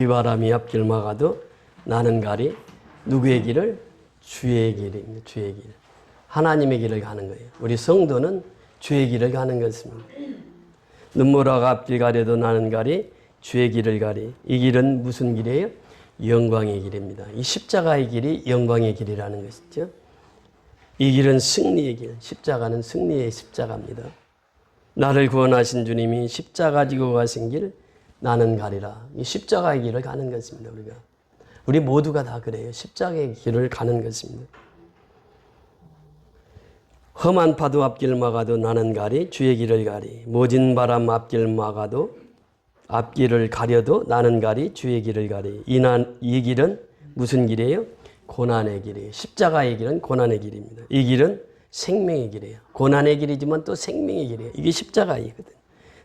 비바람이 앞길 막아도 나는 가리. 누구의 길을? 주의 길입니다. 주의 길. 하나님의 길을 가는 거예요. 우리 성도는 주의 길을 가는 것입니다. 눈물아가 앞길 가려도 나는 가리. 주의 길을 가리. 이 길은 무슨 길이에요? 영광의 길입니다. 이 십자가의 길이 영광의 길이라는 것이죠. 이 길은 승리의 길. 십자가는 승리의 십자가입니다. 나를 구원하신 주님이 십자가 지고 가신 길 나는 가리라. 이 십자가의 길을 가는 것입니다. 우리 모두가 다 그래요. 십자가의 길을 가는 것입니다. 험한 파도 앞길 막아도 나는 가리. 주의 길을 가리. 모진 바람 앞길 막아도 앞길을 가려도 나는 가리. 주의 길을 가리. 이 길은 무슨 길이에요? 고난의 길이에요. 십자가의 길은 고난의 길입니다. 이 길은 생명의 길이에요. 고난의 길이지만 또 생명의 길이에요. 이게 십자가이거든요.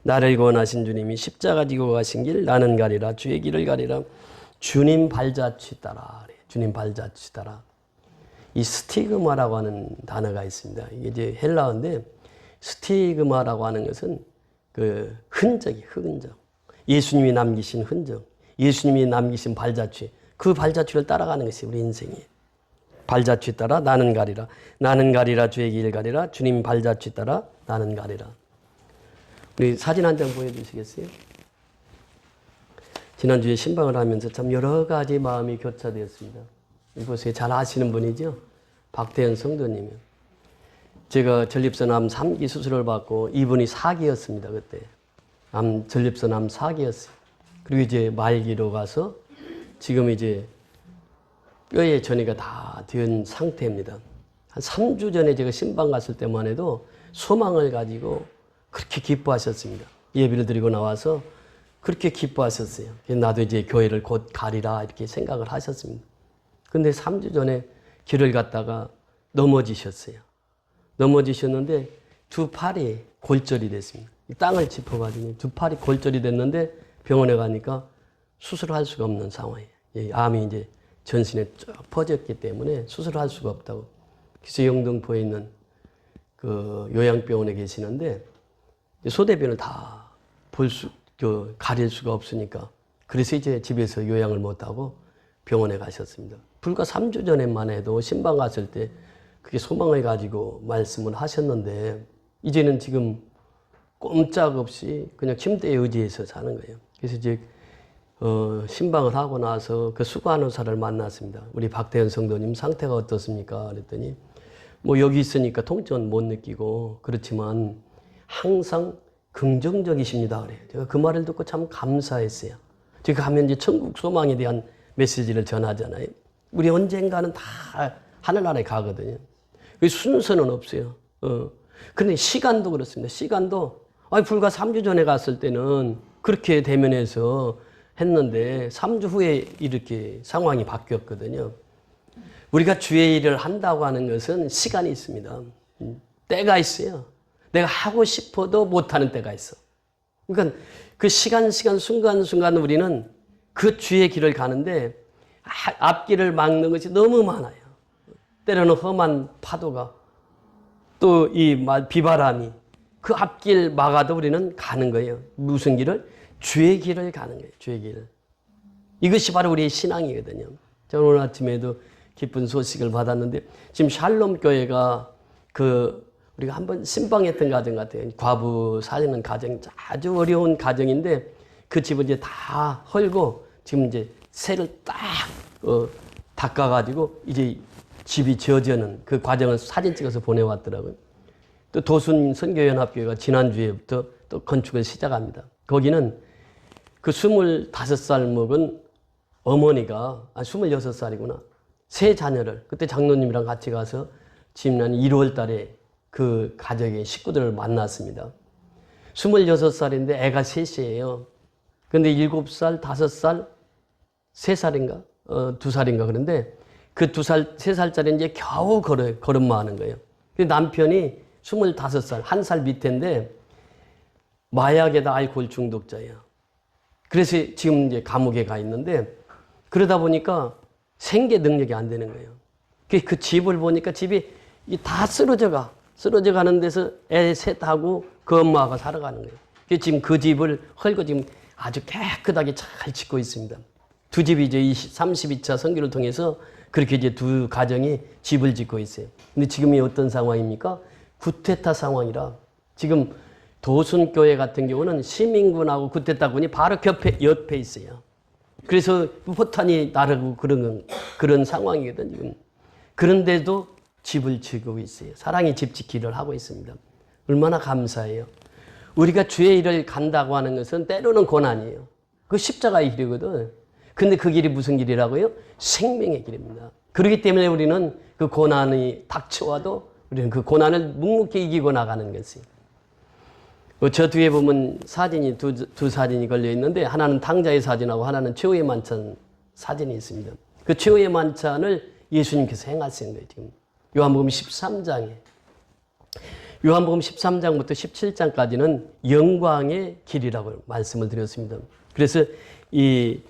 나를 구원하신 주님이 십자가 지고 가신 길 나는 가리라. 주의 길을 가리라. 주님 발자취 따라. 주님 발자취 따라. 이 스티그마라고 하는 단어가 있습니다. 이게 이제 헬라어인데 스티그마라고 하는 것은 그 흔적이 흔적. 예수님이 남기신 흔적. 예수님이 남기신 발자취. 그 발자취를 따라가는 것이 우리 인생이에요. 발자취 따라 나는 가리라. 나는 가리라. 주의 길 가리라. 주님 발자취 따라 나는 가리라. 우리 사진 한 장 보여주시겠어요? 지난주에 신방을 하면서 참 여러 가지 마음이 교차되었습니다. 이곳에 잘 아시는 분이죠? 박태현 성도님이요. 제가 전립선 암 3기 수술을 받고 이분이 4기였습니다. 그때. 전립선 암 4기였어요. 그리고 이제 말기로 가서 지금 이제 뼈에 전이가 다 된 상태입니다. 한 3주 전에 제가 신방 갔을 때만 해도 소망을 가지고 그렇게 기뻐하셨습니다. 예배를 드리고 나와서 그렇게 기뻐하셨어요. 나도 이제 교회를 곧 가리라 이렇게 생각을 하셨습니다. 근데 3주 전에 길을 갔다가 넘어지셨어요. 넘어지셨는데 두 팔이 골절이 됐습니다. 땅을 짚어가지고 두 팔이 골절이 됐는데 병원에 가니까 수술할 수가 없는 상황이에요. 암이 이제 전신에 쭉 퍼졌기 때문에 수술할 수가 없다고. 그래서 영등포에 있는 그 요양병원에 계시는데 소대변을 다 가릴 수가 없으니까 그래서 이제 집에서 요양을 못하고 병원에 가셨습니다. 불과 3주 전에만 해도 신방 갔을 때 그게 소망을 가지고 말씀을 하셨는데 이제는 지금 꼼짝없이 그냥 침대에 의지해서 사는 거예요. 그래서 이제 신방을 하고 나서 그 수간호사를 만났습니다. 우리 박태현 성도님 상태가 어떻습니까? 그랬더니 뭐 여기 있으니까 통증은 못 느끼고 그렇지만 항상 긍정적이십니다. 그래요. 제가 그 말을 듣고 참 감사했어요. 제가 가면 이제 천국 소망에 대한 메시지를 전하잖아요. 우리 언젠가는 다 하늘나라에 가거든요. 그 순서는 없어요. 근데 시간도 그렇습니다. 시간도 불과 3주 전에 갔을 때는 그렇게 대면해서 했는데 3주 후에 이렇게 상황이 바뀌었거든요. 우리가 주의 일을 한다고 하는 것은 시간이 있습니다. 때가 있어요. 내가 하고 싶어도 못하는 때가 있어. 그러니까 그 시간, 순간순간 우리는 그 주의 길을 가는데 앞길을 막는 것이 너무 많아요. 때로는 험한 파도가 또 이 비바람이 그 앞길 막아도 우리는 가는 거예요. 무슨 길을? 주의 길을 가는 거예요. 주의 길을. 이것이 바로 우리의 신앙이거든요. 저는 오늘 아침에도 기쁜 소식을 받았는데 지금 샬롬 교회가 우리가 한번 신방했던 가정 같아요. 과부 사는 가정, 아주 어려운 가정인데 그 집을 이제 다 헐고 지금 이제 새를 딱 닦아가지고 이제 집이 지어지는 그 과정을 사진 찍어서 보내왔더라고요. 또 도순 선교연합교회가 지난주에부터 또 건축을 시작합니다. 거기는 그 25살 먹은 어머니가, 26살이구나. 세 자녀를, 그때 장로님이랑 같이 가서 지난 1월 달에 그 가족의 식구들을 만났습니다. 26살인데 애가 셋이에요. 근데 7살, 5살, 3살인가? 2살인가 그런데 그 2살, 3살짜리 이제 겨우 걸음마 하는 거예요. 남편이 25살, 1살 밑인데 마약에다 알코올 중독자예요. 그래서 지금 이제 감옥에 가 있는데 그러다 보니까 생계 능력이 안 되는 거예요. 그 집을 보니까 집이 다 쓰러져 가는 데서 애 셋하고 그 엄마가 살아가는 거예요. 지금 그 집을 헐고 지금 아주 깨끗하게 잘 짓고 있습니다. 두 집이 이제 32차 선교를 통해서 그렇게 이제 두 가정이 집을 짓고 있어요. 근데 지금이 어떤 상황입니까? 구테타 상황이라 지금 도순교회 같은 경우는 시민군하고 구테타군이 바로 옆에 있어요. 그래서 포탄이 나르고 그런 상황이거든, 지금. 그런데도 집을 지고 있어요. 사랑의 집 지키기를 하고 있습니다. 얼마나 감사해요. 우리가 주의 일을 간다고 하는 것은 때로는 고난이에요. 그 십자가의 길이거든. 근데 그 길이 무슨 길이라고요? 생명의 길입니다. 그렇기 때문에 우리는 그 고난이 닥쳐와도 우리는 그 고난을 묵묵히 이기고 나가는 것이에요. 저 뒤에 보면 사진이 두 사진이 걸려 있는데 하나는 탕자의 사진하고 하나는 최후의 만찬 사진이 있습니다. 그 최후의 만찬을 예수님께서 행하신 거예요. 지금 요한복음 13장에. 요한복음 13장부터 17장까지는 영광의 길이라고 말씀을 드렸습니다. 그래서 이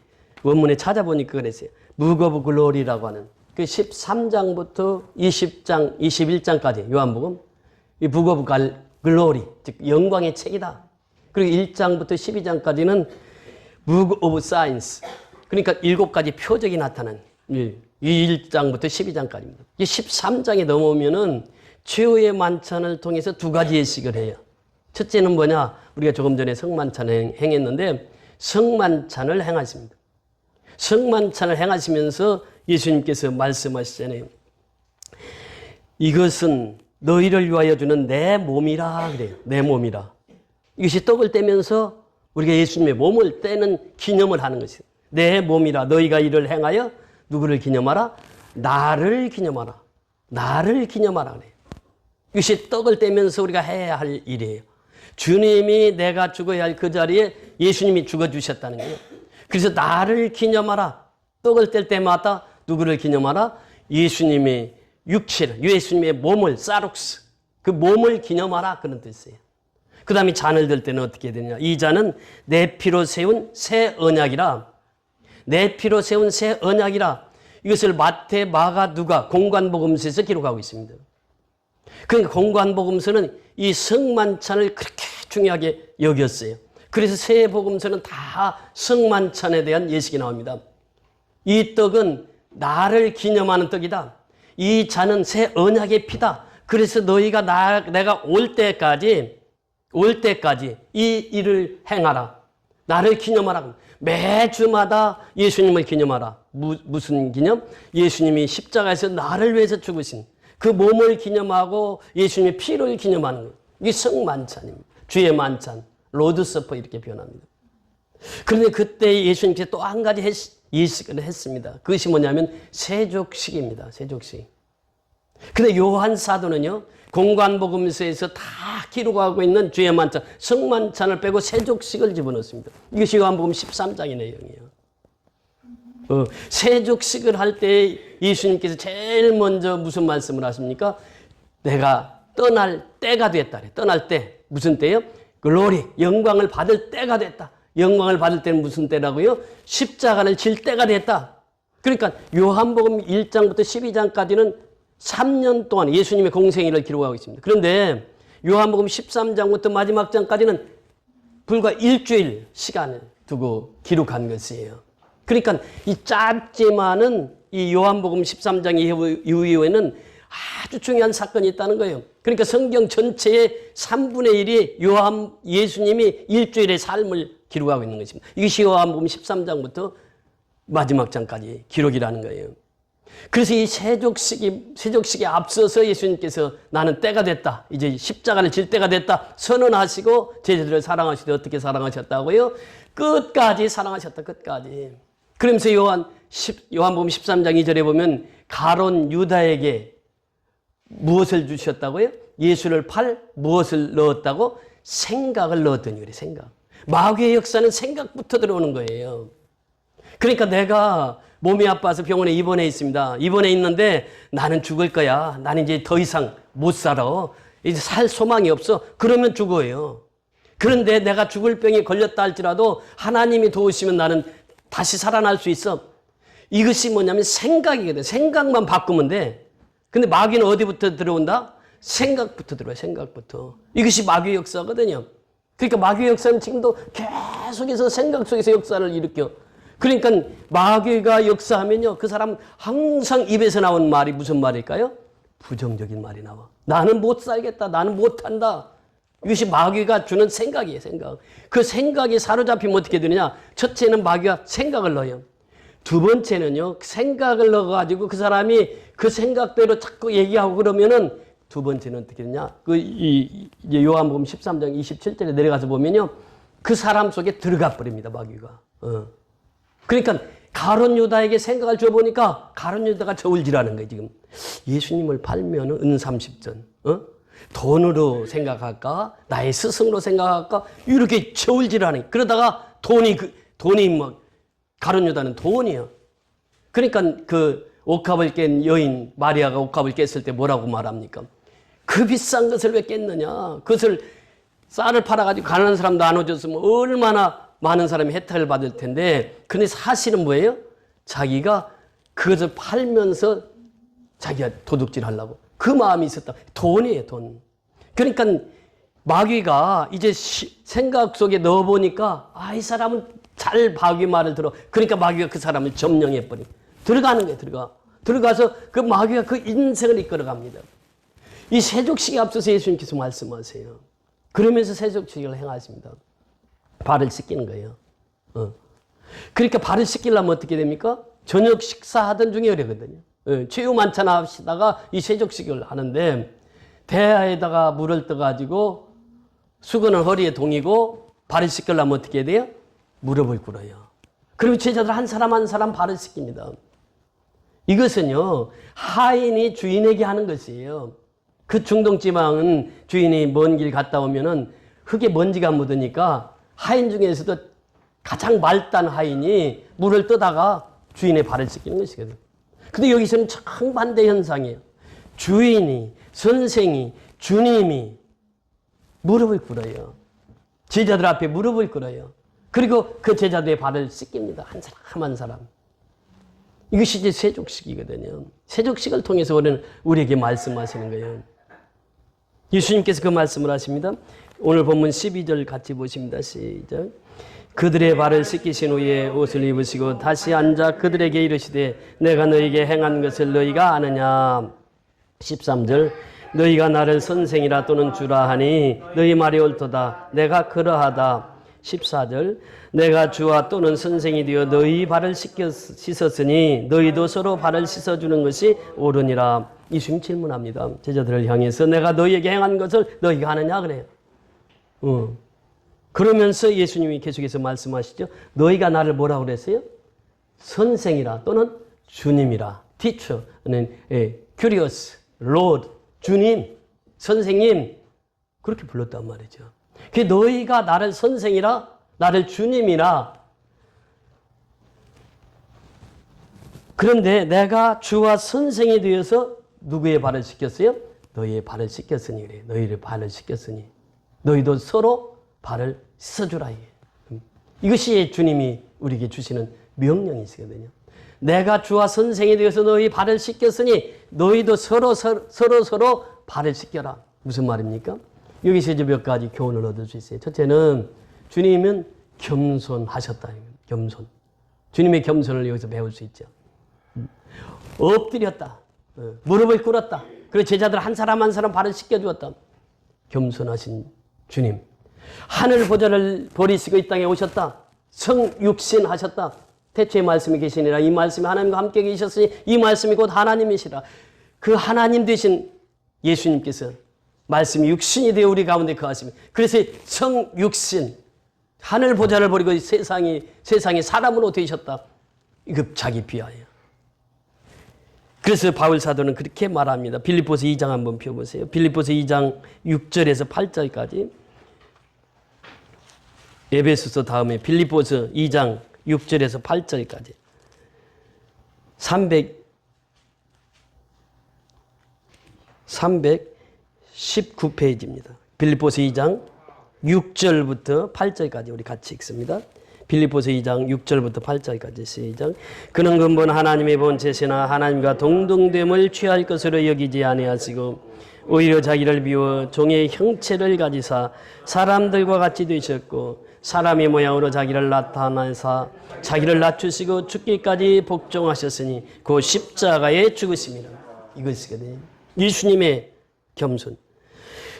원문에 찾아보니까 그랬어요. Book of Glory라고 하는 그 13장부터 20장, 21장까지 요한복음 이 Book of Glory, 즉 영광의 책이다. 그리고 1장부터 12장까지는 Book of Signs, 그러니까 7가지 표적이 나타난 이 1장부터 12장까지입니다. 이 13장에 넘어오면은 최후의 만찬을 통해서 두 가지 예식을 해요. 첫째는 뭐냐? 우리가 조금 전에 성만찬을 행했는데 성만찬을 행하십니다. 성만찬을 행하시면서 예수님께서 말씀하시잖아요. 이것은 너희를 위하여 주는 내 몸이라 그래요. 내 몸이라. 이것이 떡을 떼면서 우리가 예수님의 몸을 떼는 기념을 하는 것이에요. 내 몸이라. 너희가 이를 행하여 누구를 기념하라? 나를 기념하라. 나를 기념하라 그래요. 이것이 떡을 떼면서 우리가 해야 할 일이에요. 주님이 내가 죽어야 할 그 자리에 예수님이 죽어주셨다는 거예요. 그래서 나를 기념하라. 떡을 뗄 때마다 누구를 기념하라? 예수님의 육체를, 예수님의 몸을, 사룩스, 그 몸을 기념하라. 그런 뜻이에요. 그 다음에 잔을 들 때는 어떻게 되냐. 이 잔은 내 피로 세운 새 언약이라. 내 피로 세운 새 언약이라. 이것을 마태, 마가, 누가 공관복음서에서 기록하고 있습니다. 그러니까 공관복음서는 이 성만찬을 그렇게 중요하게 여겼어요. 그래서 새 복음서는 다 성만찬에 대한 예식이 나옵니다. 이 떡은 나를 기념하는 떡이다. 이 잔은 새 언약의 피다. 그래서 너희가 내가 올 때까지 이 일을 행하라. 나를 기념하라. 매주마다 예수님을 기념하라. 무슨 기념? 예수님이 십자가에서 나를 위해서 죽으신 그 몸을 기념하고 예수님의 피를 기념하는 것. 이게 성만찬입니다. 주의 만찬, 로드서퍼 이렇게 표현합니다. 그런데 그때 예수님께서 또 한 가지 예식을 했습니다. 그것이 뭐냐면 세족식입니다. 세족식. 근데 요한 사도는요, 공관복음서에서 다 기록하고 있는 주의 만찬, 성만찬을 빼고 세족식을 집어넣습니다. 이것이 요한복음 13장의 내용이에요. 세족식을 할 때 예수님께서 제일 먼저 무슨 말씀을 하십니까? 내가 떠날 때가 됐다. 떠날 때. 무슨 때요? 글로리, 영광을 받을 때가 됐다. 영광을 받을 때는 무슨 때라고요? 십자가를 질 때가 됐다. 그러니까 요한복음 1장부터 12장까지는 3년 동안 예수님의 공생애를 기록하고 있습니다. 그런데 요한복음 13장부터 마지막 장까지는 불과 일주일 시간을 두고 기록한 것이에요. 그러니까 이 짧지만은 이 요한복음 13장 이후에는 아주 중요한 사건이 있다는 거예요. 그러니까 성경 전체의 3분의 1이 예수님이 일주일의 삶을 기록하고 있는 것입니다. 이것이 요한복음 13장부터 마지막 장까지 기록이라는 거예요. 그래서 이 세족식에 앞서서 예수님께서 나는 때가 됐다. 이제 십자가를 질 때가 됐다. 선언하시고 제자들을 사랑하시되 어떻게 사랑하셨다고요? 끝까지 사랑하셨다. 끝까지. 그러면서 요한복음 13장 2절에 보면 가론 유다에게 무엇을 주셨다고요? 예수를 팔 무엇을 넣었다고? 생각을 넣었더니 그래. 생각. 마귀의 역사는 생각부터 들어오는 거예요. 그러니까 내가 몸이 아파서 병원에 입원해 있습니다. 입원해 있는데 나는 죽을 거야. 나는 이제 더 이상 못 살아. 이제 살 소망이 없어. 그러면 죽어요. 그런데 내가 죽을 병에 걸렸다 할지라도 하나님이 도우시면 나는 다시 살아날 수 있어. 이것이 뭐냐면 생각이거든. 생각만 바꾸면 돼. 근데 마귀는 어디부터 들어온다? 생각부터 들어와요. 생각부터. 이것이 마귀의 역사거든요. 그러니까 마귀의 역사는 지금도 계속해서 생각 속에서 역사를 일으켜. 그러니까 마귀가 역사하면요, 그 사람 항상 입에서 나온 말이 무슨 말일까요? 부정적인 말이 나와. 나는 못 살겠다. 나는 못한다. 이것이 마귀가 주는 생각이에요, 생각. 그 생각이 사로잡히면 어떻게 되느냐? 첫째는 마귀가 생각을 넣어요. 두 번째는요, 생각을 넣어가지고 그 사람이 그 생각대로 자꾸 얘기하고 그러면은 두 번째는 어떻게 되냐? 이제 요한복음 13장 27절에 내려가서 보면요, 그 사람 속에 들어가 버립니다, 마귀가. 그러니까 가룟 유다에게 생각을 줘보니까 가룟 유다가 저울질하는 거예요, 지금. 예수님을 팔면 은 30전, 돈으로 생각할까? 나의 스승으로 생각할까? 이렇게 저울질하는. 그러다가 돈이 뭐, 가룟 유다는 돈이야. 그러니까 그 옥합을 깬 여인 마리아가 옥합을 깼을 때 뭐라고 말합니까? 그 비싼 것을 왜 깼느냐? 그것을 쌀을 팔아가지고 가난한 사람 나눠줬으면 얼마나 많은 사람이 혜택을 받을 텐데, 근데 사실은 뭐예요? 자기가 그것을 팔면서 자기가 도둑질 하려고. 그 마음이 있었다. 돈이에요, 돈. 그러니까 마귀가 이제 생각 속에 넣어보니까, 이 사람은 잘 마귀 말을 들어. 그러니까 마귀가 그 사람을 점령해버려. 들어가는 거예요, 들어가서 그 마귀가 그 인생을 이끌어갑니다. 이 세족식에 앞서서 예수님께서 말씀하세요. 그러면서 세족식을 행하십니다. 발을 씻기는 거예요. 그러니까 발을 씻기려면 어떻게 됩니까? 저녁 식사하던 중에 그러거든요. 최후 만찬 하시다가 이 세족식을 하는데, 대야에다가 물을 떠가지고 수건을 허리에 동이고 발을 씻기려면 어떻게 해야 돼요? 무릎을 꿇어요. 그리고 제자들 한 사람 한 사람 발을 씻깁니다. 이것은요, 하인이 주인에게 하는 것이에요. 그 중동지방은 주인이 먼 길 갔다 오면은 흙에 먼지가 묻으니까 하인 중에서도 가장 말단 하인이 물을 떠다가 주인의 발을 씻기는 것이거든요. 근데 여기서는 정반대 현상이에요. 주인이, 선생이, 주님이 무릎을 꿇어요. 제자들 앞에 무릎을 꿇어요. 그리고 그 제자들의 발을 씻깁니다. 한 사람 한 사람. 이것이 이제 세족식이거든요. 세족식을 통해서 우리에게 말씀하시는 거예요. 예수님께서 그 말씀을 하십니다. 오늘 본문 12절 같이 보십니다. 시작. 그들의 발을 씻기신 후에 옷을 입으시고 다시 앉아 그들에게 이르시되 내가 너희에게 행한 것을 너희가 아느냐. 13절. 너희가 나를 선생이라 또는 주라 하니 너희 말이 옳도다. 내가 그러하다. 14절. 내가 주와 또는 선생이 되어 너희 발을 씻었으니 너희도 서로 발을 씻어주는 것이 옳으니라. 예수님 질문합니다. 제자들을 향해서 내가 너희에게 행한 것을 너희가 하느냐 그래요. 그러면서 예수님이 계속해서 말씀하시죠. 너희가 나를 뭐라고 그랬어요? 선생이라 또는 주님이라. teacher는 curious, Lord, 주님, 선생님 그렇게 불렀단 말이죠. 그 너희가 나를 선생이라 나를 주님이라. 그런데 내가 주와 선생이 되어서 누구의 발을 씻겼어요? 너희의 발을 씻겼으니 그래. 너희의 발을 씻겼으니 너희도 서로 발을 씻어주라. 이것이 주님이 우리에게 주시는 명령이시거든요. 내가 주와 선생이 되어서 너희 발을 씻겼으니 너희도 서로 발을 씻겨라. 무슨 말입니까? 여기서 이제 몇 가지 교훈을 얻을 수 있어요. 첫째는 주님은 겸손하셨다. 겸손. 주님의 겸손을 여기서 배울 수 있죠. 엎드렸다. 무릎을 꿇었다. 그리고 제자들 한 사람 한 사람 발을 씻겨주었다. 겸손하신 주님. 하늘 보좌를 버리시고 이 땅에 오셨다. 성육신하셨다. 태초에 말씀이 계시니라. 이 말씀이 하나님과 함께 계셨으니 이 말씀이 곧 하나님이시라. 그 하나님 되신 예수님께서 말씀이 육신이 되어 우리 가운데 거하십니다. 그래서 성육신, 하늘 보좌를 버리고 세상에 사람으로 되셨다. 이거 자기 비하예요. 그래서 바울 사도는 그렇게 말합니다. 빌립보서 2장 한번 펴보세요. 빌립보서 2장 6절에서 8절까지. 에베소서 다음에 빌립보서 2장 6절에서 8절까지. 319페이지입니다. 빌립보서 2장 6절부터 8절까지 우리 같이 읽습니다. 빌립보서 2장 6절부터 8절까지 시작. 그는 근본 하나님의 본체시나 하나님과 동등됨을 취할 것으로 여기지 아니하시고 오히려 자기를 비워 종의 형체를 가지사 사람들과 같이 되셨고 사람의 모양으로 자기를 나타내사 자기를 낮추시고 죽기까지 복종하셨으니 그 십자가에 죽으심이라. 이것이거든요. 예수님의 겸손.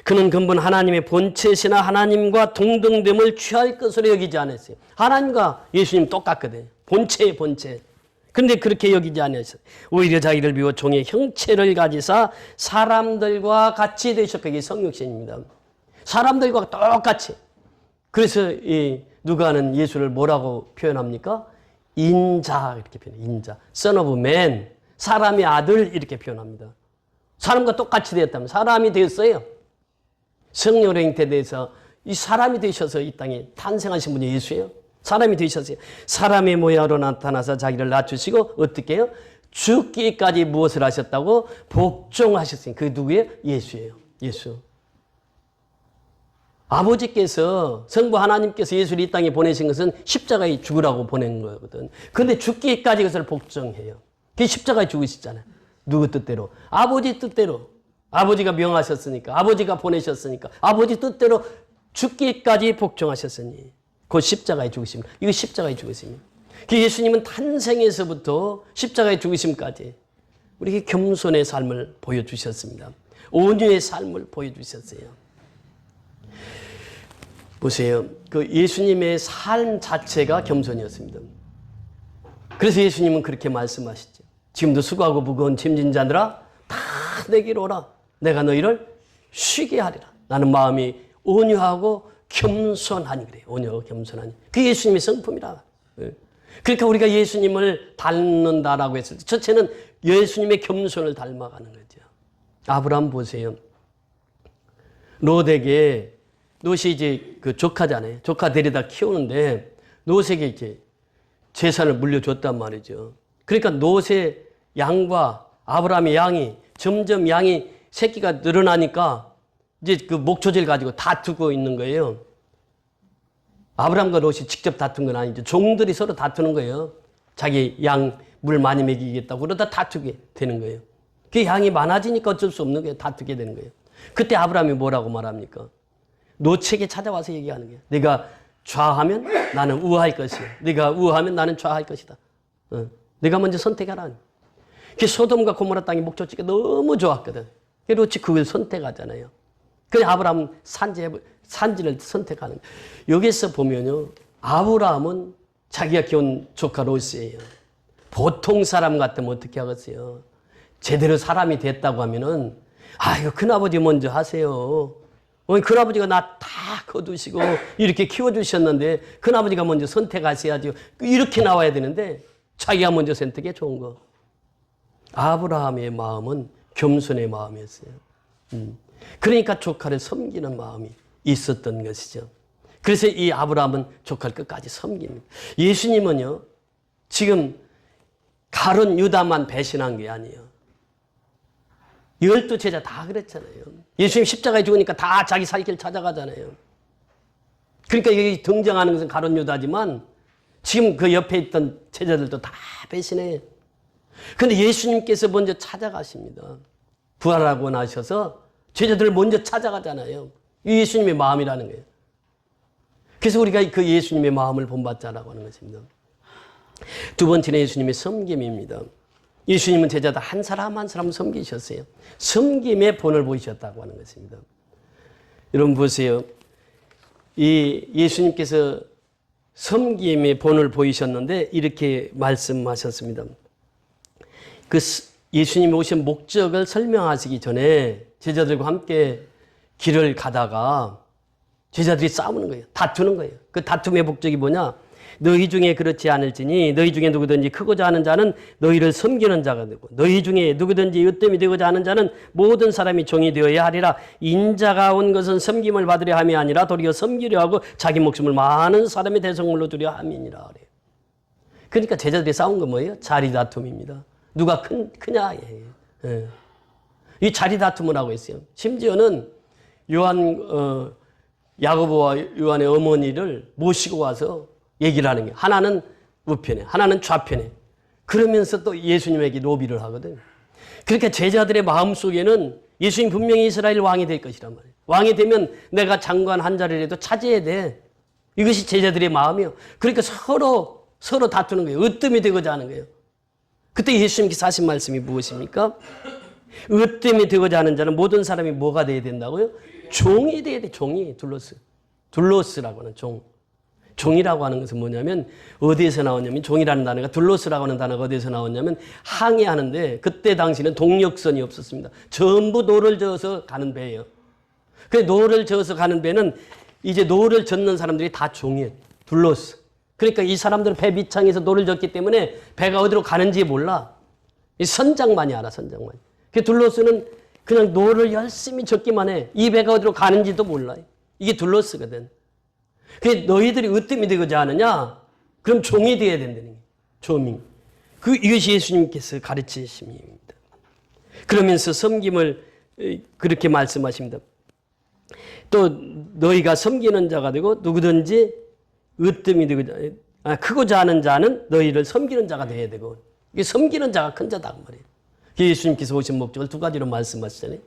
그는 근본 하나님의 본체시나 하나님과 동등됨을 취할 것으로 여기지 않았어요. 하나님과 예수님 똑같거든요. 본체의 본체. 그런데 그렇게 여기지 않았어요. 오히려 자기를 비워 종의 형체를 가지사 사람들과 같이 되셨고, 이게 성육신입니다. 사람들과 똑같이. 그래서 누가는 예수를 뭐라고 표현합니까? 인자 이렇게 표현해요. 인자. Son of Man. 사람의 아들 이렇게 표현합니다. 사람과 똑같이 되었다면 사람이 되었어요. 성령의 잉태에 대해서 이 사람이 되셔서 이 땅에 탄생하신 분이 예수예요. 사람이 되셨어요. 사람의 모양으로 나타나서 자기를 낮추시고 어떻게 해요? 죽기까지 무엇을 하셨다고? 복종하셨어요. 그게 누구예요? 예수예요. 예수. 아버지께서 성부 하나님께서 예수를 이 땅에 보내신 것은 십자가에 죽으라고 보낸 거거든. 그런데 죽기까지 그것을 복종해요. 그게 십자가에 죽으시잖아요. 누구 뜻대로? 아버지 뜻대로. 아버지가 명하셨으니까, 아버지가 보내셨으니까, 아버지 뜻대로 죽기까지 복종하셨으니 그 십자가에 죽으십니다. 이거 십자가에 죽으십니다. 예수님은 탄생에서부터 십자가에 죽으심까지 우리에게 겸손의 삶을 보여주셨습니다. 온유의 삶을 보여주셨어요. 보세요. 그 예수님의 삶 자체가 겸손이었습니다. 그래서 예수님은 그렇게 말씀하시죠. 지금도 수고하고 무거운 짐진 자들아 다 내게로 오라. 내가 너희를 쉬게 하리라. 나는 마음이 온유하고 겸손하니 그래요. 온유하고 겸손하니. 그게 예수님의 성품이라. 그러니까 우리가 예수님을 닮는다라고 했을 때 첫째는 예수님의 겸손을 닮아가는 거죠. 아브라함 보세요. 롯에게 롯이 이제 그 조카잖아요. 조카 데려다 키우는데 롯에게 이제 재산을 물려줬단 말이죠. 그러니까 롯의 양과 아브라함의 양이 점점 양이 새끼가 늘어나니까 이제 그 목초지를 가지고 다투고 있는 거예요. 아브라함과 롯이 직접 다툰 건 아니죠. 종들이 서로 다투는 거예요. 자기 양 물 많이 먹이겠다고 그러다 다투게 되는 거예요. 그 양이 많아지니까 어쩔 수 없는 거예요. 다투게 되는 거예요. 그때 아브라함이 뭐라고 말합니까? 롯에게 찾아와서 얘기하는 거예요. 네가 좌하면 나는 우할 것이야. 네가 우하면 나는 좌할 것이다. 네가 먼저 선택하라. 그 소돔과 고모라 땅이 목초지가 너무 좋았거든. 롯이 그걸 선택하잖아요. 그래서 아브라함은 산지를 선택하는 거예요. 여기서 보면요. 아브라함은 자기가 키운 조카 롯이에요. 보통 사람 같으면 어떻게 하겠어요? 제대로 사람이 됐다고 하면은, 아이고, 큰아버지 먼저 하세요. 큰아버지가 나 다 거두시고 이렇게 키워주셨는데 큰아버지가 먼저 선택하셔야죠. 이렇게 나와야 되는데 자기가 먼저 선택해 좋은 거. 아브라함의 마음은 겸손의 마음이었어요. 그러니까 조카를 섬기는 마음이 있었던 것이죠. 그래서 이 아브라함은 조카를 끝까지 섬깁니다. 예수님은요, 지금 가룟 유다만 배신한 게 아니에요. 12 제자 다 그랬잖아요. 예수님 십자가에 죽으니까 다 자기 살 길 찾아가잖아요. 그러니까 여기 등장하는 것은 가룟 유다지만 지금 그 옆에 있던 제자들도 다 배신해요. 그런데 예수님께서 먼저 찾아가십니다. 부활하고 나셔서 제자들을 먼저 찾아가잖아요. 이 예수님의 마음이라는 거예요. 그래서 우리가 그 예수님의 마음을 본받자라고 하는 것입니다. 두 번째는 예수님의 섬김입니다. 예수님은 제자들 한 사람 한 사람 섬기셨어요. 섬김의 본을 보이셨다고 하는 것입니다. 여러분 보세요. 이 예수님께서 섬김의 본을 보이셨는데 이렇게 말씀하셨습니다. 그 예수님이 오신 목적을 설명하시기 전에 제자들과 함께 길을 가다가 제자들이 싸우는 거예요. 다투는 거예요. 그 다툼의 목적이 뭐냐? 너희 중에 그렇지 않을지니 너희 중에 누구든지 크고자 하는 자는 너희를 섬기는 자가 되고 너희 중에 누구든지 으뜸이 되고자 하는 자는 모든 사람이 종이 되어야 하리라. 인자가 온 것은 섬김을 받으려 함이 아니라 도리어 섬기려 하고 자기 목숨을 많은 사람의 대성물로 두려 함이니라. 그러니까 제자들이 싸운 건 뭐예요? 자리 다툼입니다. 누가 크냐? 예. 이 자리 다툼을 하고 있어요. 심지어는 야고보와 요한의 어머니를 모시고 와서 얘기를 하는 게 하나는 우편에 하나는 좌편에 그러면서 또 예수님에게 로비를 하거든. 그러니까 제자들의 마음속에는 예수님 분명히 이스라엘 왕이 될 것이란 말이에요. 왕이 되면 내가 장관 한 자리라도 차지해야 돼. 이것이 제자들의 마음이요. 그러니까 서로 다투는 거예요. 으뜸이 되고자 하는 거예요. 그때 예수님께서 하신 말씀이 무엇입니까? 으뜸이 되고자 하는 자는 모든 사람이 뭐가 돼야 된다고요? 종이 돼야 돼. 종이. 둘로스라고 하는 종. 종이라고 하는 것은 뭐냐면 어디에서 나왔냐면 종이라는 단어가 둘로스라고 하는 단어가 어디에서 나왔냐면 항해하는데 그때 당시는 동력선이 없었습니다. 전부 노를 저어서 가는 배예요. 그 노를 저어서 가는 배는 이제 노를 젓는 사람들이 다 종이에요. 둘로스. 그러니까 이 사람들은 배 밑창에서 노를 젓기 때문에 배가 어디로 가는지 몰라. 이 선장만이 알아, 선장만. 그 둘로스는 그냥 노를 열심히 젓기만 해. 이 배가 어디로 가는지도 몰라. 이게 둘로스거든. 그 너희들이 으뜸이 되고자 하느냐? 그럼 종이 되어야 된다는 거예요. 종이. 이것이 예수님께서 가르치심입니다. 그러면서 섬김을 그렇게 말씀하십니다. 또 너희가 섬기는 자가 되고 누구든지 으뜸이 되고자 크고자 하는 자는 너희를 섬기는 자가 되어야 되고 이게 섬기는 자가 큰 자다 그 말이에요. 예수님께서 오신 목적을 두 가지로 말씀하시잖아요.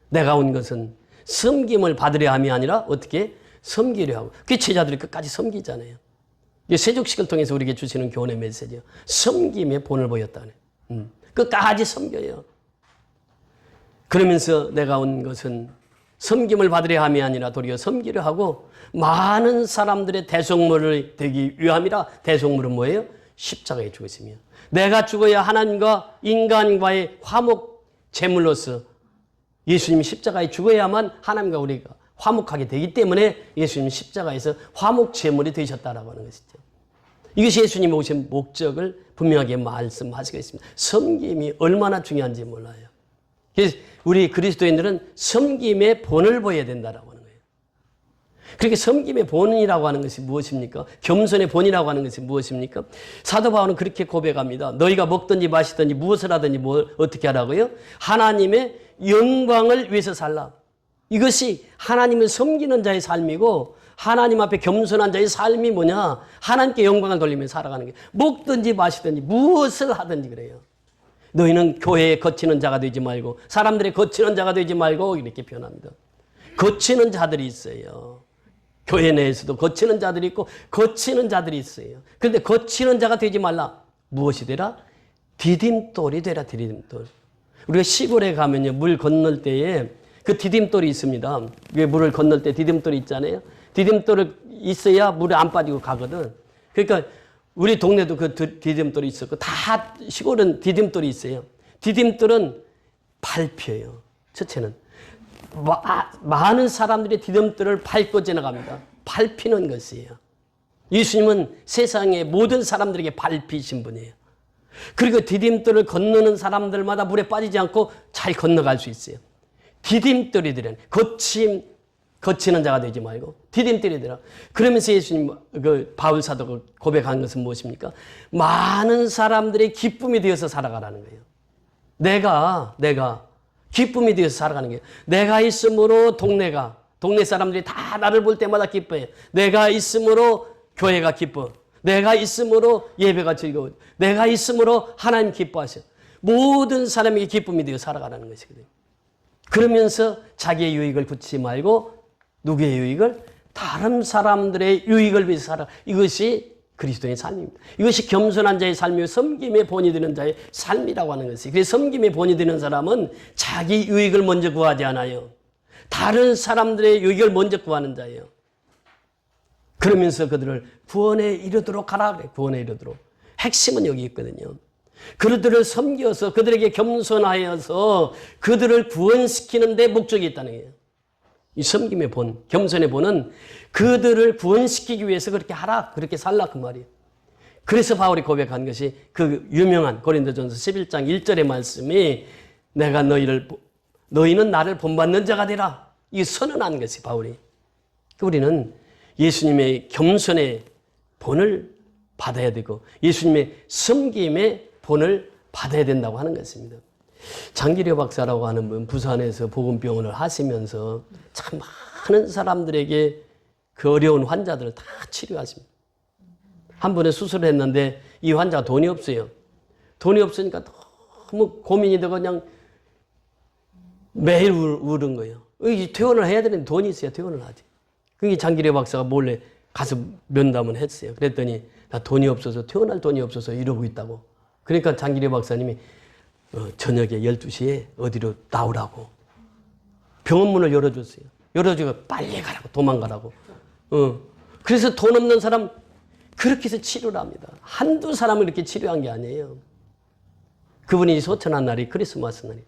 내가 온 것은 섬김을 받으려 함이 아니라 어떻게 섬기려 하고 그 제자들이 끝까지 섬기잖아요. 이게 세족식을 통해서 우리에게 주시는 교훈의 메시지예요. 섬김의 본을 보였다네. 끝까지 섬겨요. 그러면서 내가 온 것은 섬김을 받으려 함이 아니라 도리어 섬기려 하고 많은 사람들의 대속물을 되기 위함이라. 대속물은 뭐예요? 십자가에 죽으시며 내가 죽어야 하나님과 인간과의 화목 제물로서 예수님이 십자가에 죽어야만 하나님과 우리가 화목하게 되기 때문에 예수님이 십자가에서 화목 제물이 되셨다라고 하는 것이죠. 이것이 예수님이 오신 목적을 분명하게 말씀하시고 있습니다. 섬김이 얼마나 중요한지 몰라요. 그래서 우리 그리스도인들은 섬김의 본을 보여야 된다라고 하는 거예요. 그렇게 섬김의 본이라고 하는 것이 무엇입니까? 겸손의 본이라고 하는 것이 무엇입니까? 사도 바울은 그렇게 고백합니다. 너희가 먹든지 마시든지 무엇을 하든지 뭘 어떻게 하라고요? 하나님의 영광을 위해서 살라. 이것이 하나님을 섬기는 자의 삶이고 하나님 앞에 겸손한 자의 삶이 뭐냐? 하나님께 영광을 돌리며 살아가는 게 먹든지 마시든지 무엇을 하든지 그래요. 너희는 교회에 거치는 자가 되지 말고 사람들의 거치는 자가 되지 말고 이렇게 표현합니다. 거치는 자들이 있어요. 교회 내에서도 거치는 자들이 있고 거치는 자들이 있어요. 그런데 거치는 자가 되지 말라. 무엇이 되라? 디딤돌이 되라. 디딤돌. 우리가 시골에 가면요 물 건널 때에 그 디딤돌이 있습니다. 왜 물을 건널 때 디딤돌이 있잖아요. 디딤돌이 있어야 물에 안 빠지고 가거든. 그러니까 우리 동네도 그 디딤돌이 있었고 다 시골은 디딤돌이 있어요. 디딤돌은 밟혀요. 첫째는 많은 사람들이 디딤돌을 밟고 지나갑니다. 밟히는 것이에요. 예수님은 세상의 모든 사람들에게 밟히신 분이에요. 그리고 디딤돌을 건너는 사람들마다 물에 빠지지 않고 잘 건너갈 수 있어요. 디딤돌이들은 거치는 자가 되지 말고 디딤돌이더라. 그러면서 예수님 바울 사도가 고백한 것은 무엇입니까? 많은 사람들의 기쁨이 되어서 살아가라는 거예요. 내가 기쁨이 되어서 살아가는 거예요. 내가 있으므로 동네 사람들이 다 나를 볼 때마다 기뻐해요. 내가 있으므로 교회가 기뻐. 내가 있으므로 예배가 즐거워. 내가 있으므로 하나님 기뻐하셔. 모든 사람에게 기쁨이 되어 살아가라는 것이거든요. 그러면서 자기의 유익을 굳지 말고 누구의 유익을? 다른 사람들의 유익을 위해서 살아. 이것이 그리스도의 삶입니다. 이것이 겸손한 자의 삶이고 섬김의 본이 되는 자의 삶이라고 하는 것이. 그래서 섬김의 본이 되는 사람은 자기 유익을 먼저 구하지 않아요. 다른 사람들의 유익을 먼저 구하는 자예요. 그러면서 그들을 구원에 이르도록 하라 그래. 구원에 이르도록. 핵심은 여기 있거든요. 그들을 섬겨서 그들에게 겸손하여서 그들을 구원시키는 데 목적이 있다는 거예요. 이 섬김의 본, 겸손의 본은 그들을 구원시키기 위해서 그렇게 하라, 그렇게 살라 그 말이에요. 그래서 바울이 고백한 것이 그 유명한 고린도전서 11장 1절의 말씀이 내가 너희는 나를 본받는 자가 되라. 이 선언한 것이 바울이. 우리는 예수님의 겸손의 본을 받아야 되고 예수님의 섬김의 본을 받아야 된다고 하는 것입니다. 장기려 박사라고 하는 분 부산에서 복음병원을 하시면서 참 많은 사람들에게 그 어려운 환자들을 다 치료하십니다. 한 번에 수술을 했는데 이 환자가 돈이 없어요. 돈이 없으니까 너무 고민이 되고 그냥 매일 울은 거예요. 퇴원을 해야 되는데 돈이 있어야 퇴원을 하지. 그게 장기려 박사가 몰래 가서 면담을 했어요. 그랬더니 나 돈이 없어서 태어날 돈이 없어서 이러고 있다고. 그러니까 장기래 박사님이 저녁에 12시에 어디로 나오라고 병원문을 열어줬어요. 열어주고 빨리 가라고 도망가라고. 그래서 돈 없는 사람 그렇게 해서 치료를 합니다. 한두 사람을 이렇게 치료한 게 아니에요. 그분이 소천한 날이 크리스마스 날이.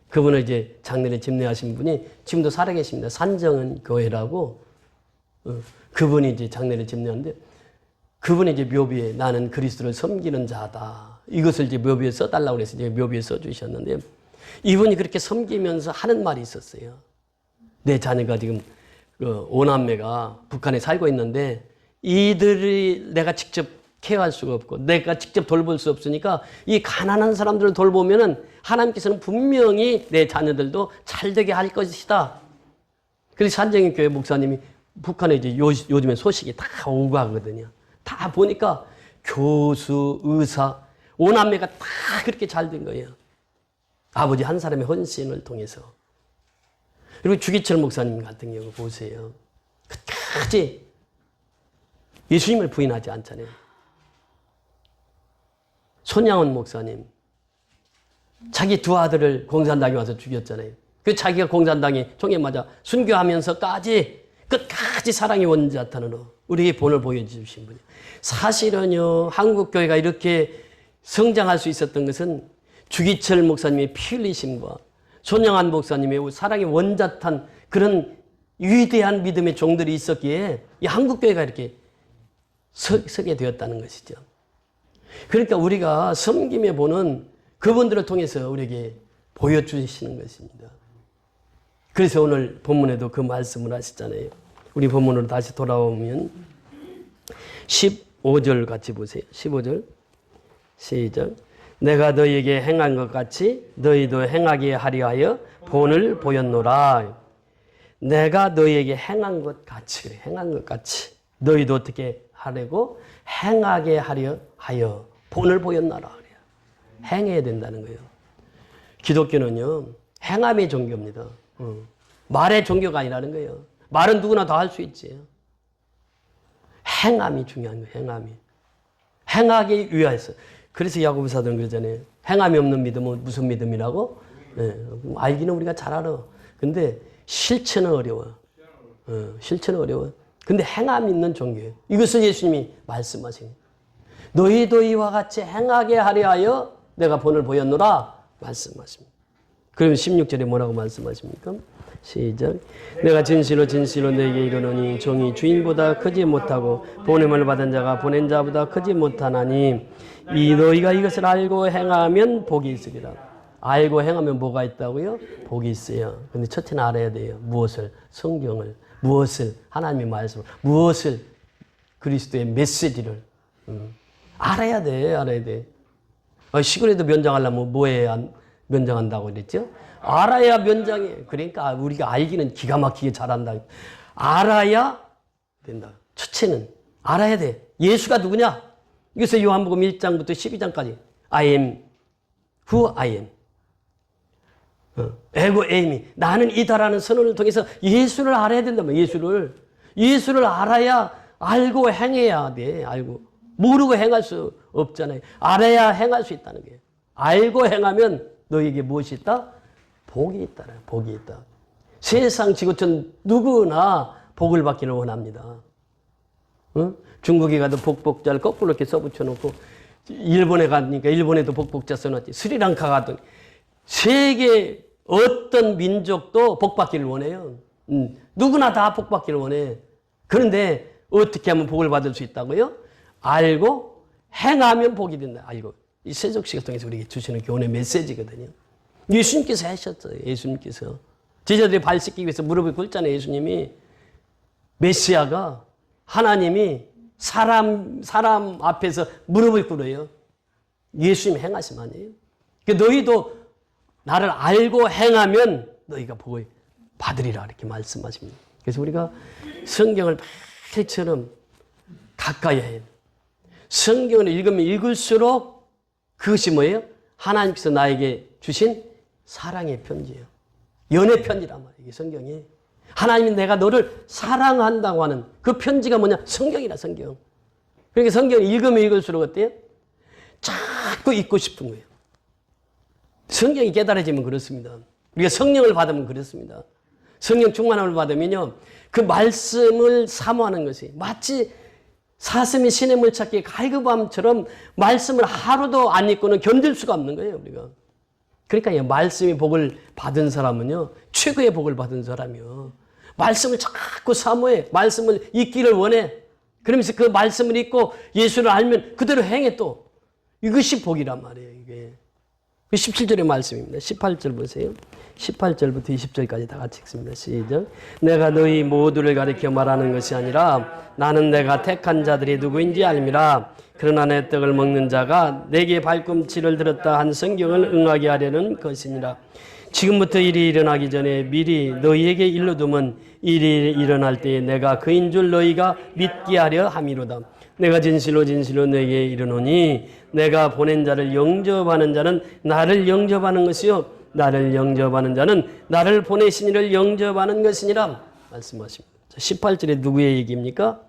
그분을 이제 장례를 집례하신 분이 지금도 살아계십니다. 산정은 교회라고. 그분이 이제 장례를 집례하는데 그분이 이제 묘비에 나는 그리스도를 섬기는 자다. 이것을 이제 묘비에 써달라고 그래서 이제 묘비에 써주셨는데 이분이 그렇게 섬기면서 하는 말이 있었어요. 내 자녀가 지금 오남매가 북한에 살고 있는데 이들이 내가 직접 케어할 수가 없고 내가 직접 돌볼 수 없으니까 이 가난한 사람들을 돌보면은 하나님께서는 분명히 내 자녀들도 잘 되게 할 것이다. 그래서 산정인 교회 목사님이 북한에 이제 요즘에 소식이 다 오고 하거든요. 다 보니까 교수, 의사, 오남매가 다 그렇게 잘 된 거예요. 아버지 한 사람의 헌신을 통해서. 그리고 주기철 목사님 같은 경우 보세요. 끝까지 예수님을 부인하지 않잖아요. 손양원 목사님. 자기 두 아들을 공산당에 와서 죽였잖아요. 그 자기가 공산당에 총에 맞아 순교하면서까지 끝까지 사랑의 원자탄으로 우리에게 본을 보여주신 분이에요. 사실은요, 한국교회가 이렇게 성장할 수 있었던 것은 주기철 목사님의 피 흘리심과 손영한 목사님의 사랑의 원자탄 그런 위대한 믿음의 종들이 있었기에 이 한국교회가 이렇게 서게 되었다는 것이죠. 그러니까 우리가 섬김의 본은 그분들을 통해서 우리에게 보여주시는 것입니다. 그래서 오늘 본문에도 그 말씀을 하시잖아요. 우리 본문으로 다시 돌아오면 15절 같이 보세요. 15절 시작. 내가 너희에게 행한 것 같이 너희도 행하게 하려 하여 본을 보였노라. 내가 너희에게 행한 것 같이 그래. 행한 것 같이 너희도 어떻게 하려고 행하게 하려 하여 본을 보였노라. 그래요. 행해야 된다는 거예요. 기독교는요. 행함의 종교입니다. 말의 종교가 아니라는 거예요. 말은 누구나 다 할 수 있지. 행함이 중요한 거예요. 행함이. 행하기 위해서. 그래서 야고보 사도는 그러잖아요. 행함이 없는 믿음은 무슨 믿음이라고? 알기는 우리가 잘 알아. 근데 실천은 어려워. 실천은 어려워. 근데 행함이 있는 종교예요. 이것을 예수님이 말씀하신 거예요. 너희도 이와 같이 행하게 하려 하여 내가 본을 보였노라 말씀하십니다. 그러면 16절에 뭐라고 말씀하십니까? 시작. 내가 진실로 진실로 너에게 이르노니 종이 주인보다 크지 못하고 보냄을 받은 자가 보낸 자보다 크지 못하나니 이 너희가 이것을 알고 행하면 복이 있으리라. 알고 행하면 뭐가 있다고요? 복이 있어요. 근데 첫째는 알아야 돼요. 무엇을? 성경을. 무엇을? 하나님의 말씀을. 무엇을? 그리스도의 메시지를. 알아야 돼. 알아야 돼. 시골에도 면장하려면 뭐에 면장한다고 그랬죠? 알아야 면장해. 그러니까 우리가 알기는 기가 막히게 잘한다. 알아야 된다. 첫째는 알아야 돼. 예수가 누구냐? 이것을 요한복음 1장부터 12장까지 I am who I am. 에고 에이미. 나는 이다라는 선언을 통해서 예수를 알아야 된다면 예수를 알아야 알고 행해야 돼. 알고. 모르고 행할 수 없잖아요. 알아야 행할 수 있다는 거예요. 알고 행하면 너에게 무엇이 있다? 복이 있다. 복이 있다. 세상 지구촌 누구나 복을 받기를 원합니다. 중국에 가도 복복자를 거꾸로 이렇게 써붙여놓고 일본에 가니까 일본에도 복복자 써놨지. 스리랑카 가도 세계 어떤 민족도 복받기를 원해요. 누구나 다 복받기를 원해. 그런데 어떻게 하면 복을 받을 수 있다고요? 알고 행하면 복이 된다. 알고. 이 세속시를 통해서 우리에게 주시는 교훈의 메시지거든요. 예수님께서 하셨어요. 예수님께서. 제자들이 발 씻기 위해서 무릎을 꿇잖아요. 예수님이. 메시아가 하나님이 사람 앞에서 무릎을 꿇어요. 예수님이 행하심 아니에요. 그러니까 너희도 나를 알고 행하면 너희가 복을 받으리라 이렇게 말씀하십니다. 그래서 우리가 성경을 매일처럼 가까이 해요. 성경을 읽으면 읽을수록 그것이 뭐예요? 하나님께서 나에게 주신 사랑의 편지예요. 연애 편지란 말이에요. 이게 성경이. 하나님이 내가 너를 사랑한다고 하는 그 편지가 뭐냐? 성경이라, 성경. 그러니까 성경을 읽으면 읽을수록 어때요? 자꾸 읽고 싶은 거예요. 성경이 깨달아지면 그렇습니다. 우리가 성령을 받으면 그렇습니다. 성령 충만함을 받으면요, 그 말씀을 사모하는 것이 마치 사슴이 시냇물 찾기에 갈급함처럼 말씀을 하루도 안 읽고는 견딜 수가 없는 거예요, 우리가. 그러니까 이 말씀이 복을 받은 사람은요, 최고의 복을 받은 사람이요. 말씀을 자꾸 사모해. 말씀을 읽기를 원해. 그러면서 그 말씀을 읽고 예수를 알면 그대로 행해 또. 이것이 복이란 말이에요, 이게. 17절의 말씀입니다. 18절 보세요. 18절부터 20절까지 다 같이 읽습니다. 시작. 내가 너희 모두를 가리켜 말하는 것이 아니라 나는 내가 택한 자들이 누구인지 알미라. 그러나 내 떡을 먹는 자가 내게 발꿈치를 들었다 한 성경을 응하게 하려는 것이니라. 지금부터 일이 일어나기 전에 미리 너희에게 일러두면 일이 일어날 때에 내가 그인 줄 너희가 믿게 하려 함이로다. 내가 진실로 진실로 너희에게 이르노니 내가 보낸 자를 영접하는 자는 나를 영접하는 것이요 나를 영접하는 자는 나를 보내신 이를 영접하는 것이니라 말씀하십니다. 18절에 누구의 얘기입니까?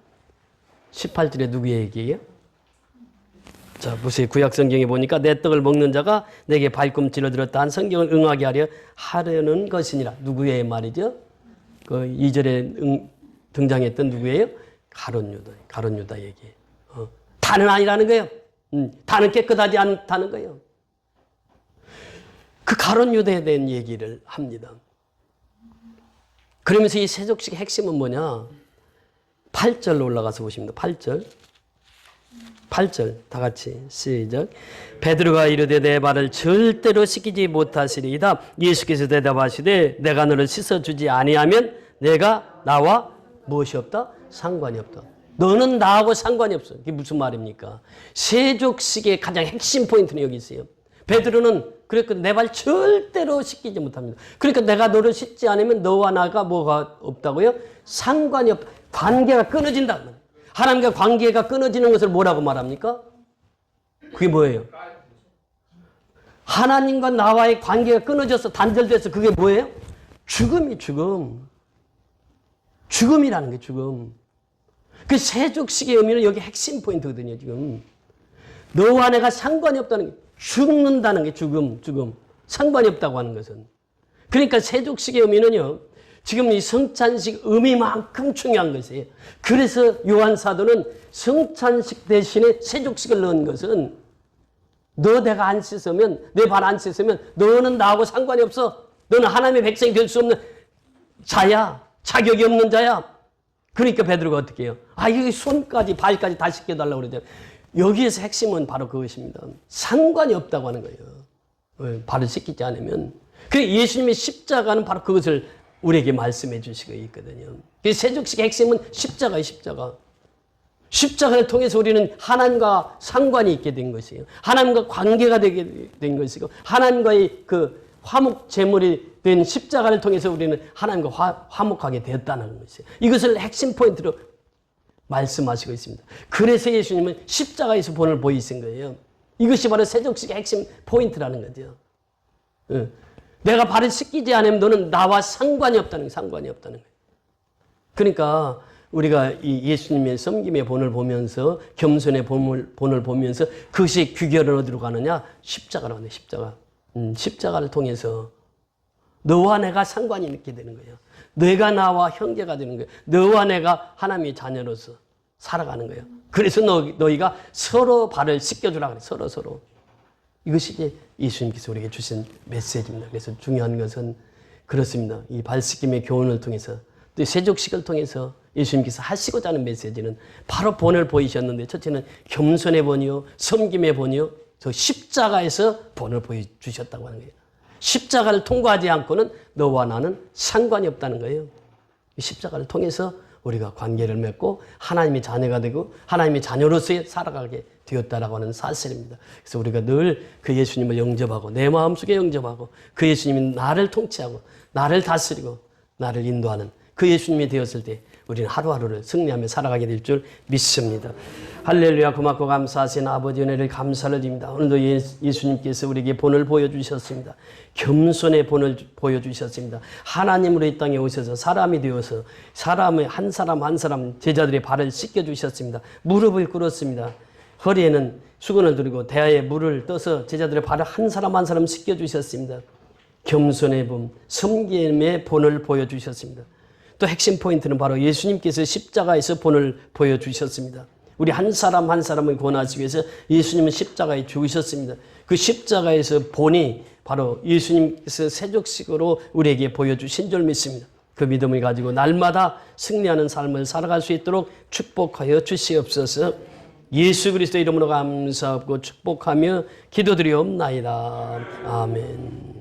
18절에 누구의 얘기예요? 자, 보세요. 구약 성경에 보니까 내 떡을 먹는 자가 내게 발꿈치를 들었다 한 성경을 응하게 하려는 것이니라. 누구의 말이죠? 그 2절에 등장했던 누구예요? 가룟 유다. 가룟 유다 얘기예요. 다는 아니라는 거예요. 다는 깨끗하지 않다는 거예요. 그 가룟 유다에 대한 얘기를 합니다. 그러면서 이 세족식의 핵심은 뭐냐? 8절로 올라가서 보십니다. 8절 다 같이 시작. 베드로가 이르되 내 발을 절대로 씻기지 못하시리이다. 예수께서 대답하시되 내가 너를 씻어주지 아니하면 내가 나와 무엇이 없다? 상관이 없다. 너는 나하고 상관이 없어. 이게 무슨 말입니까? 세족식의 가장 핵심 포인트는 여기 있어요. 베드로는 그랬거든. 내 발 절대로 씻기지 못합니다. 그러니까 내가 너를 씻지 않으면 너와 나가 뭐가 없다고요? 상관이 없다. 관계가 끊어진다. 하나님과 관계가 끊어지는 것을 뭐라고 말합니까? 그게 뭐예요? 하나님과 나와의 관계가 끊어져서 단절돼서 그게 뭐예요? 죽음이 죽음. 죽음이라는 게 죽음. 그 세족식의 의미는 여기 핵심 포인트거든요, 지금. 너와 내가 상관이 없다는 게, 죽는다는 게 죽음. 상관이 없다고 하는 것은. 그러니까 세족식의 의미는요, 지금 이 성찬식 의미만큼 중요한 것이에요. 그래서 요한 사도는 성찬식 대신에 세족식을 넣은 것은 너 내가 안 씻으면, 내 발 안 씻으면 너는 나하고 상관이 없어. 너는 하나님의 백성이 될 수 없는 자야. 자격이 없는 자야. 그러니까 베드로가 어떻게 해요? 여기 손까지 발까지 다 씻겨달라고 그러죠. 여기에서 핵심은 바로 그것입니다. 상관이 없다고 하는 거예요. 발을 씻기지 않으면. 그 예수님의 십자가는 바로 그것을 우리에게 말씀해 주시고 있거든요. 세족식의 핵심은 십자가예요, 십자가. 십자가를 통해서 우리는 하나님과 상관이 있게 된 것이에요. 하나님과 관계가 되게 된 것이고, 하나님과의 그 화목 제물이 된 십자가를 통해서 우리는 하나님과 화목하게 되었다는 것이에요. 이것을 핵심 포인트로 말씀하시고 있습니다. 그래서 예수님은 십자가에서 본을 보이신 거예요. 이것이 바로 세족식의 핵심 포인트라는 거죠. 내가 발을 씻기지 않으면 너는 나와 상관이 없다는 거예요. 그러니까 우리가 이 예수님의 섬김의 본을 보면서, 겸손의 본을 보면서 그것이 귀결은 어디로 가느냐? 십자가로 가네, 십자가. 십자가를 통해서 너와 내가 상관이 있게 되는 거예요. 내가 나와 형제가 되는 거예요. 너와 내가 하나님의 자녀로서 살아가는 거예요. 그래서 너희가 서로 발을 씻겨주라 그래요. 서로. 이것이 이제 예수님께서 우리에게 주신 메시지입니다. 그래서 중요한 것은 그렇습니다. 이 발 씻김의 교훈을 통해서, 또 세족식을 통해서 예수님께서 하시고자 하는 메시지는 바로 본을 보이셨는데, 첫째는 겸손의 본이요, 섬김의 본이요, 저 십자가에서 본을 보여주셨다고 하는 거예요. 십자가를 통과하지 않고는 너와 나는 상관이 없다는 거예요. 십자가를 통해서 우리가 관계를 맺고 하나님의 자녀가 되고 하나님의 자녀로서 살아가게 되었다라고 하는 사실입니다. 그래서 우리가 늘 그 예수님을 영접하고 내 마음속에 영접하고 그 예수님이 나를 통치하고 나를 다스리고 나를 인도하는 그 예수님이 되었을 때 우리는 하루하루를 승리하며 살아가게 될 줄 믿습니다. 할렐루야. 고맙고 감사하신 아버지 은혜를 감사를 드립니다. 오늘도 예수님께서 우리에게 본을 보여주셨습니다. 겸손의 본을 보여주셨습니다. 하나님으로 이 땅에 오셔서 사람이 되어서 사람의 한 사람 한 사람 제자들의 발을 씻겨주셨습니다. 무릎을 꿇었습니다. 허리에는 수건을 들고 대야에 물을 떠서 제자들의 발을 한 사람 한 사람 씻겨주셨습니다. 겸손의 본, 섬김의 본을 보여주셨습니다. 또 핵심 포인트는 바로 예수님께서 십자가에서 본을 보여주셨습니다. 우리 한 사람 한 사람을 구원하시기 위해서 예수님은 십자가에 죽으셨습니다. 그 십자가에서 본이 바로 예수님께서 세족식으로 우리에게 보여주신 줄 믿습니다. 그 믿음을 가지고 날마다 승리하는 삶을 살아갈 수 있도록 축복하여 주시옵소서. 예수 그리스도 이름으로 감사하고 축복하며 기도드리옵나이다. 아멘.